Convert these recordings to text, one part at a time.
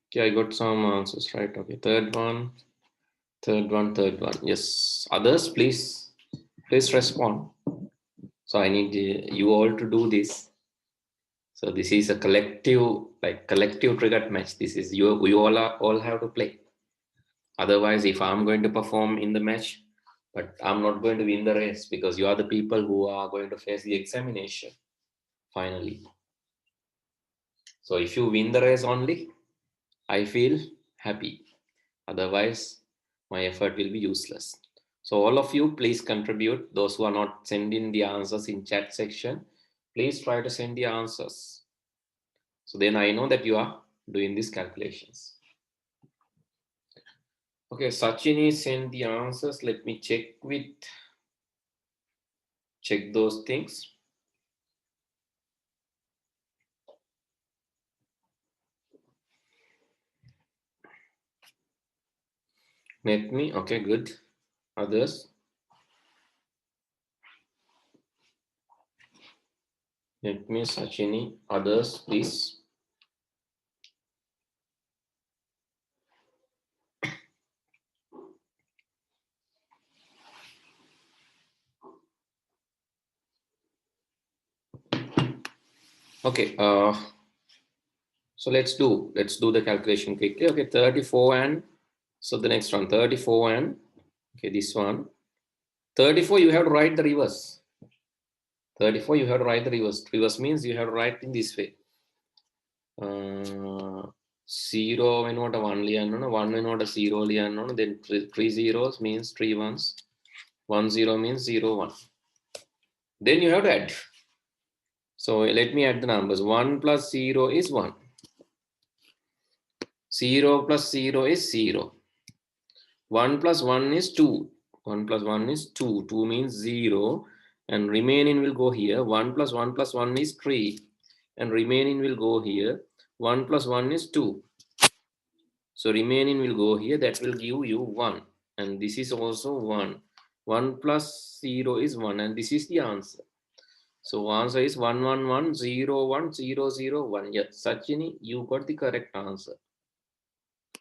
Okay, I got some answers, right? Okay, third one, third one, third one. Yes. Others, please respond. So I need you all to do this. So this is a collective triggered match. This is you. We all have to play. Otherwise, if I'm going to perform in the match, but I'm not going to win the race because you are the people who are going to face the examination finally. So if you win the race only, I feel happy. Otherwise, my effort will be useless. So all of you, please contribute. Those who are not sending the answers in chat section, please try to send the answers. So then I know that you are doing these calculations. Okay, Sachin is sent the answers. Let me check those things. Let me, okay, good. Others? Let me, Sachini. Others, please. Okay, so let's do the calculation quickly. Okay, 34 and, so the next one, 34 and, okay, this one. 34, you have to write the reverse. 34, you have to write the reverse. Reverse means you have to write in this way. 0 වෙනුවට 1 ලියන්න ඕන 1 වෙනුවට 0 ලියන්න ඕන then 3 zeros means 3 ones 1 0 means 0 1 then you have to add. So let me add the numbers. 1 plus 0 is 1, 0 plus 0 is 0, 1 plus 1 is 2, 1 plus 1 is 2, 2 means 0 and remaining will go here. 1 plus 1 plus 1 is 3 and remaining will go here. 1 plus 1 is 2. So remaining will go here. That will give you 1. And this is also 1. 1 plus 0 is 1. And this is the answer. So answer is 1 1 1 0 1 0 0 1. Yeah, Sachini, you got the correct answer.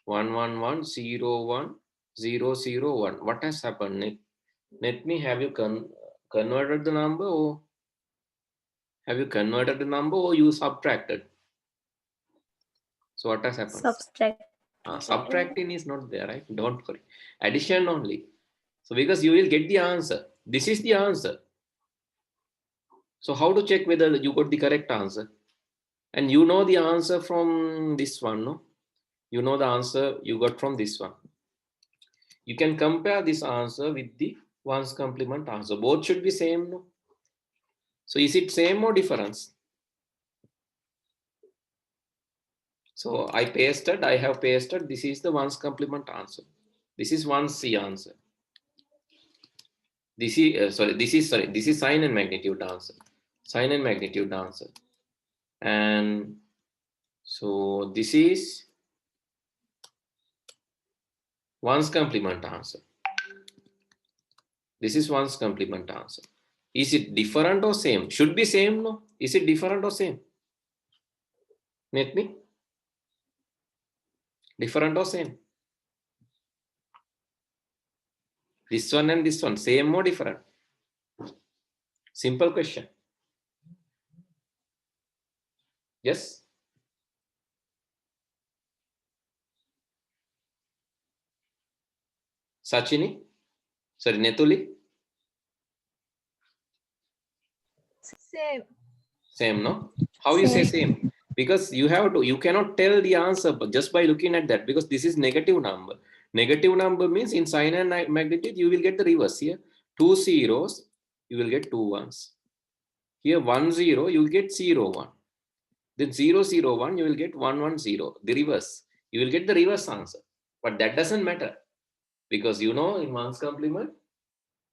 1 1 1 0 1 0 0 1. What has happened? Let me, have you converted the number, or have you converted the number, or you subtracted? So what has happened? Subtracting is not there, right? Don't worry. Addition only. So because you will get the answer. This is the answer. So how to check whether you got the correct answer? And you know the answer from this one, no? You know the answer you got from this one. You can compare this answer with the ones complement answer. Both should be same, no? So is it same or difference? So I have pasted. This is the ones complement answer. This is 1C answer. This is sign and magnitude answer. Sign and magnitude answer. And so this is ones complement answer. This is ones complement answer. Is it different or same? Should be same, no? Is it different or same? Let me. Different or same? This one and this one, same or different? Simple question. Yes? Sachini? Sorry, Netuli? Same. Same, no? How you say same? Because you cannot tell the answer just by looking at that, because this is negative number. Negative number means in sign and magnitude, you will get the reverse here. 2 zeros, you will get 2 ones. Here 1 0, you will get 0 1. Then 0 0 1, you will get 1 1 0. The reverse. You will get the reverse answer. But that doesn't matter. Because you know in one's complement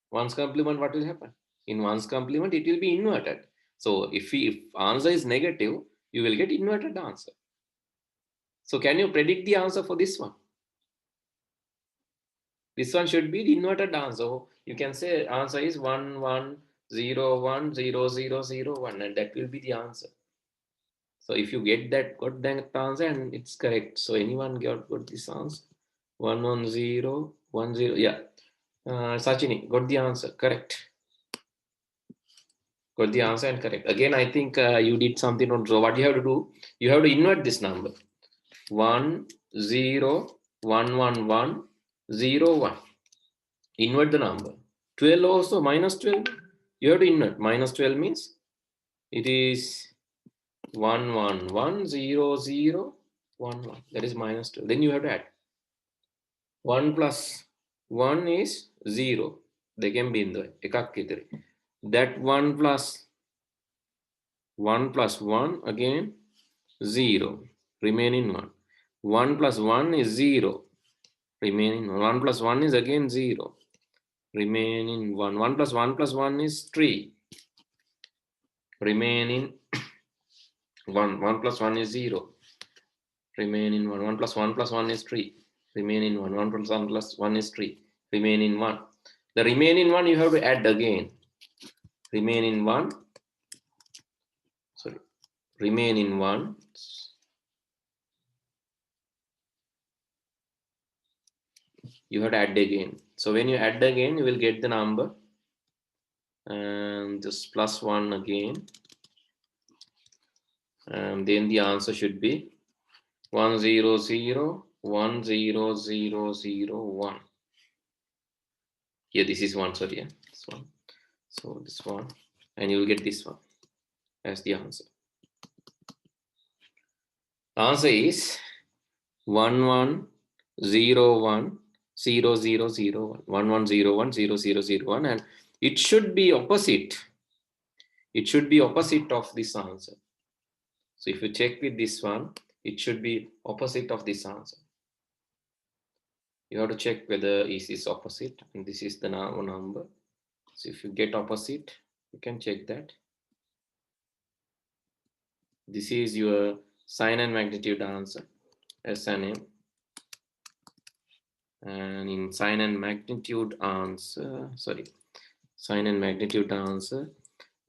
what will happen? In one's complement, it will be inverted. So if answer is negative, you will get inverted answer. So can you predict the answer for this one? This one should be the inverted answer. You can say answer is 1 1 0 1 0 0 0 1, and that will be the answer. So if you got that answer and it's correct. So anyone got this answer? 11010. Yeah. Sachini got the answer. Correct. Got the answer and correct. Again, I think you did something wrong. So what you have to do, you have to invert this number. 1 0 1 1 1 0 1. Invert the number. 12 also minus 12. You have to invert. Minus 12 means it is 1 1 1 0 0 1 1. That is minus 12. Then you have to add. 1 plus 1 is 0. They can be in the that 1 plus 1 again 0 remaining 1. 1 plus 1 is 0 remaining 1 plus 1 is again 0 remaining 1. 1 plus 1 plus 1 is 3 remaining 1. 1 plus 1 is 0 remaining 1. 1 plus 1 plus 1 is 3 remaining 1. 1 plus 1 plus 1 is 3 remaining 1. The remaining 1 you have to add again. Remaining 1, sorry, remaining 1 you have to add again. So when you add again, you will get the number and just plus 1 again, and then the answer should be 1 0 0 1 0 0 0 1. Here this is 1, sorry, yeah, this one. So this one, and you will get this one as the answer. The answer is 1 1 0 1 0 0 0 1 1 1 0 1 0 0 0 1, and it should be opposite. It should be opposite of this answer. So if you check with this one, it should be opposite of this answer. You have to check whether is this opposite, and this is the number. So if you get opposite, you can check that. This is your sign and magnitude answer, SNM. And in sign and magnitude answer, sorry, sign and magnitude answer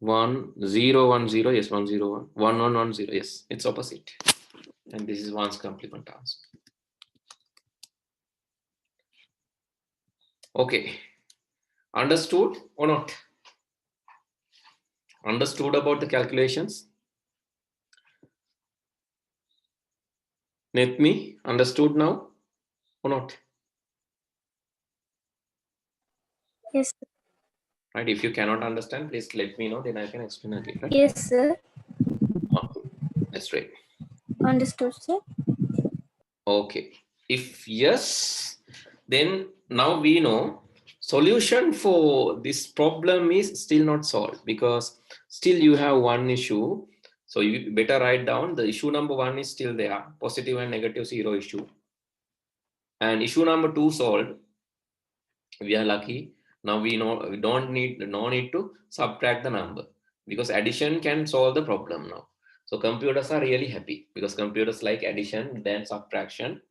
1 0 1 0, yes, 1 0 1 1 1 1 0, yes, it's opposite, and this is 1's complement answer. Okay, understood or not? Understood about the calculations? Let me understood now or not? Yes. Right, if you cannot understand, please let me know, then I can explain again, right? Yes, sir. Okay. That's right. Understood, sir. Okay, if yes, then now we know solution for this problem is still not solved, because still you have one issue. So you better write down the issue number 1 is still there, positive and negative 0 issue, and issue number 2 solved. We are lucky. Now we know we don't need no need to subtract the number, because addition can solve the problem now. So computers are really happy, because computers like addition than subtraction.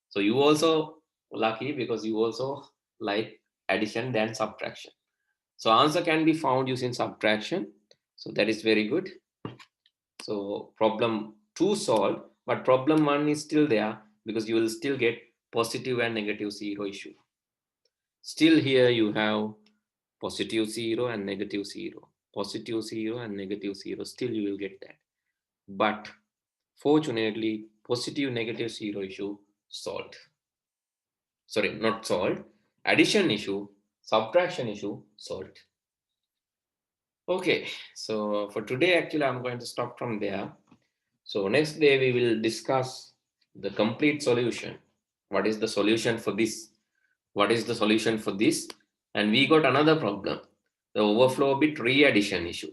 So you also lucky, because you also like addition than subtraction. So answer can be found using subtraction. So that is very good. So problem 2 solved, but problem 1 is still there, because you will still get positive and negative 0 issue. Still here you have positive 0 and negative 0. Positive 0 and negative 0. Still you will get that. But fortunately, positive negative 0 issue solved. Sorry, not solved. Addition issue, subtraction issue solved. Okay, so for today, actually, I'm going to stop from there. So next day, we will discuss the complete solution. What is the solution for this? What is the solution for this? And we got another problem, the overflow bit re-addition issue.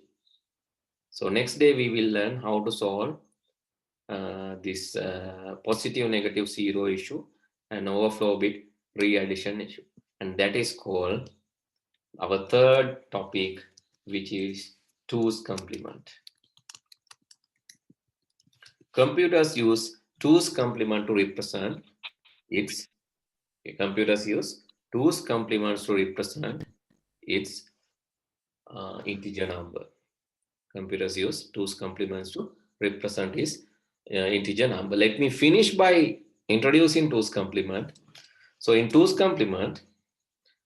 So next day, we will learn how to solve this positive negative 0 issue and overflow bit re-addition issue. And that is called our third topic, which is 2's complement. Computers use 2's complement to represent its computers use 2's complements to represent its integer number. Computers use 2's complements to represent his integer number. Let me finish by introducing 2's complement. So in 2's complement,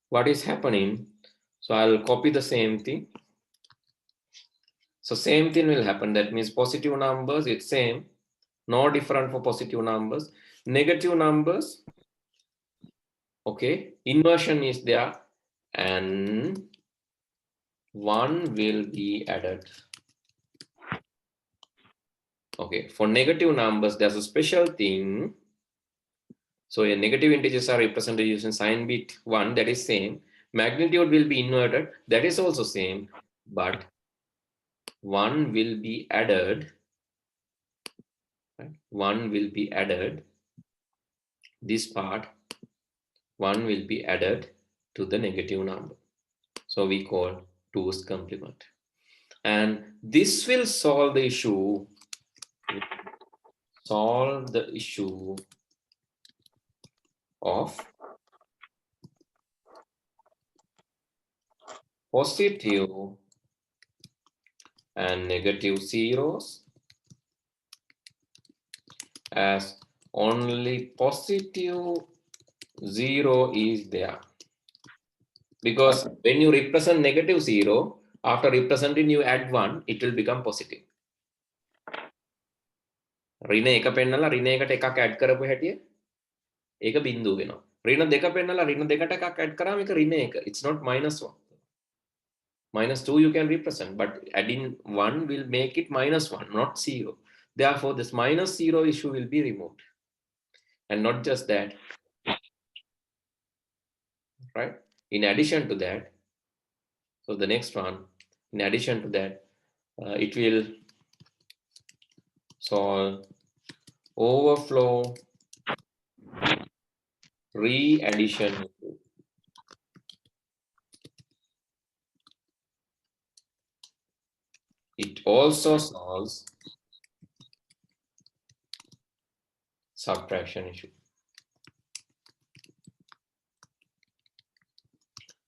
what is happening? So I'll copy the same thing. So same thing will happen. That means positive numbers, it's same. No different for positive numbers. Negative numbers, okay, inversion is there and 1 will be added. Okay, for negative numbers, there's a special thing. So a negative integers are represented using sign bit 1, that is same. Magnitude will be inverted, that is also same, but 1 will be added. Right? 1 will be added. This part, 1 will be added to the negative number. So we call 2's complement. And this will solve the issue. Solve the issue of positive and negative zeros, as only positive 0 is there. Because when you represent negative 0, after representing you add 1, it will become positive. ඍණ 1 පෙන්නලා ඍණ 1ට එකක් add කරපු හැටිය ඒක බිංදුව වෙනවා. ඍණ 2 පෙන්නලා ඍණ 2ට එකක් ඇඩ් කරාම ඒක ඍණ 1. It's not -1. -2 you can represent, but adding 1 will make it -1, not 0. Therefore, this -0 issue will be removed. And not just that, right? In addition to that, so the next one, in addition to that, it will solve overflow re-addition. It also solves subtraction issue.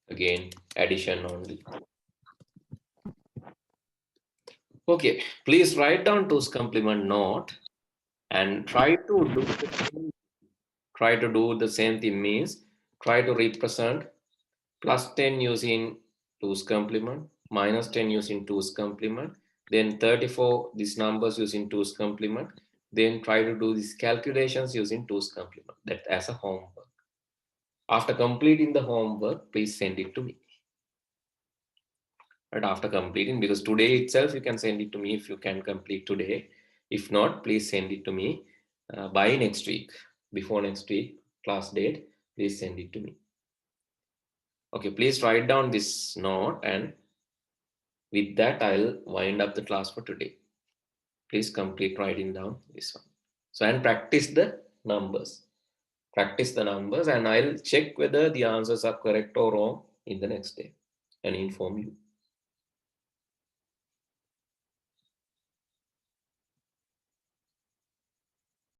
Again, addition only. Okay, please write down 2's complement note and try to do the same thing. Means try to represent +10 using 2's complement, -10 using 2's complement, then 34 these numbers using 2's complement, then try to do these calculations using 2's complement. That as a homework. After completing the homework, please send it to me. Right after completing, because today itself you can send it to me if you can complete today. If not, please send it to me by next week. Before next week class date, please send it to me. Okay, please write down this note, and with that I'll wind up the class for today. Please complete writing down this one. So, and practice the numbers. Practice the numbers, and I'll check whether the answers are correct or wrong in the next day and inform you.